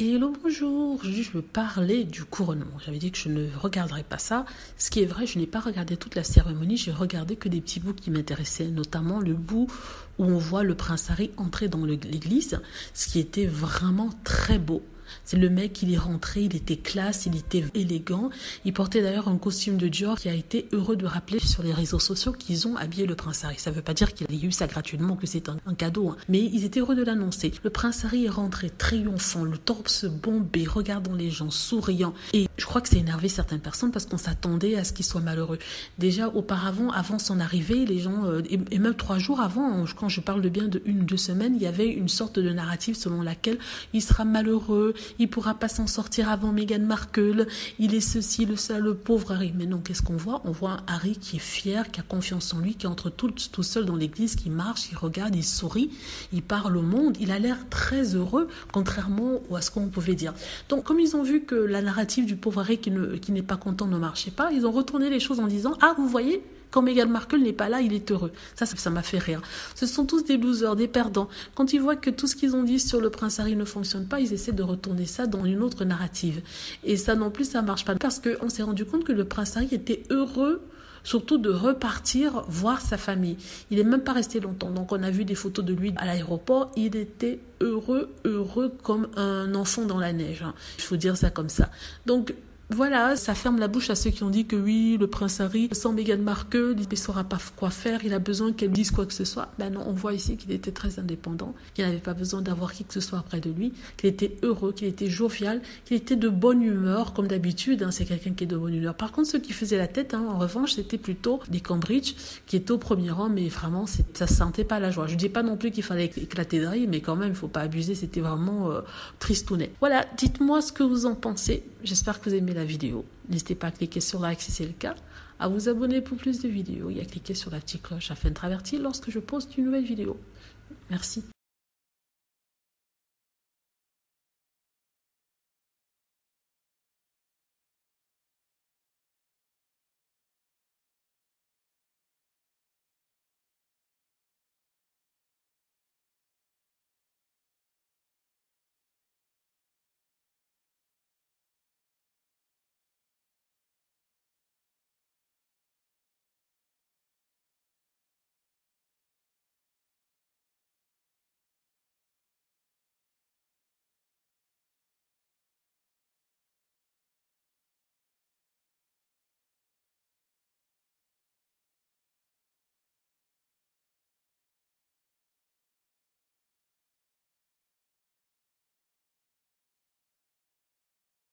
Hello, bonjour. Aujourd'hui, je veux parler du couronnement. J'avais dit que je ne regarderais pas ça. Ce qui est vrai, je n'ai pas regardé toute la cérémonie. J'ai regardé que des petits bouts qui m'intéressaient, notamment le bout où on voit le prince Harry entrer dans l'église, ce qui était vraiment très beau. C'est le mec, il est rentré, il était classe, il était élégant. Il portait d'ailleurs un costume de Dior qui a été heureux de rappeler sur les réseaux sociaux qu'ils ont habillé le prince Harry. Ça ne veut pas dire qu'il a eu ça gratuitement, que c'est un cadeau, hein. Mais ils étaient heureux de l'annoncer. Le prince Harry est rentré triomphant, le torse bombé, regardant les gens, souriant. Et je crois que ça a énervé certaines personnes parce qu'on s'attendait à ce qu'il soit malheureux. Déjà, auparavant, avant son arrivée, les gens, et même 3 jours avant, quand je parle de bien de 1 ou 2 semaines, il y avait une sorte de narrative selon laquelle il sera malheureux, il pourra pas s'en sortir avant Meghan Markle, il est ceci, le pauvre Harry. Mais non, qu'est-ce qu'on voit? On voit un Harry qui est fier, qui a confiance en lui, qui entre tout seul dans l'église, qui marche, il regarde, il sourit, il parle au monde, il a l'air très heureux, contrairement à ce qu'on pouvait dire. Donc, comme ils ont vu que la narrative du pauvre Harry qui n'est pas content ne marchait pas, ils ont retourné les choses en disant « Ah, vous voyez ?» Quand Meghan Markle n'est pas là, il est heureux. Ça m'a fait rire. Ce sont tous des losers, des perdants. Quand ils voient que tout ce qu'ils ont dit sur le prince Harry ne fonctionne pas, ils essaient de retourner ça dans une autre narrative. Et ça non plus, ça marche pas. Parce qu'on s'est rendu compte que le prince Harry était heureux, surtout de repartir voir sa famille. Il n'est même pas resté longtemps. Donc on a vu des photos de lui à l'aéroport. Il était heureux comme un enfant dans la neige. Il faut dire ça comme ça. Donc, voilà, ça ferme la bouche à ceux qui ont dit que oui, le prince Harry, sans Meghan Markle, il ne saura pas quoi faire, il a besoin qu'elle dise quoi que ce soit. Ben non, on voit ici qu'il était très indépendant, qu'il n'avait pas besoin d'avoir qui que ce soit près de lui, qu'il était heureux, qu'il était jovial, qu'il était de bonne humeur, comme d'habitude, c'est quelqu'un qui est de bonne humeur. Par contre, ceux qui faisaient la tête, en revanche, c'était plutôt des Cambridge, qui étaient au premier rang, mais vraiment, ça se sentait pas la joie. Je ne dis pas non plus qu'il fallait éclater de rire, mais quand même, il ne faut pas abuser, c'était vraiment tristounet. Voilà, dites-moi ce que vous en pensez. J'espère que vous aimez la vidéo. N'hésitez pas à cliquer sur like si c'est le cas, à vous abonner pour plus de vidéos et à cliquer sur la petite cloche afin d'être averti lorsque je poste une nouvelle vidéo. Merci.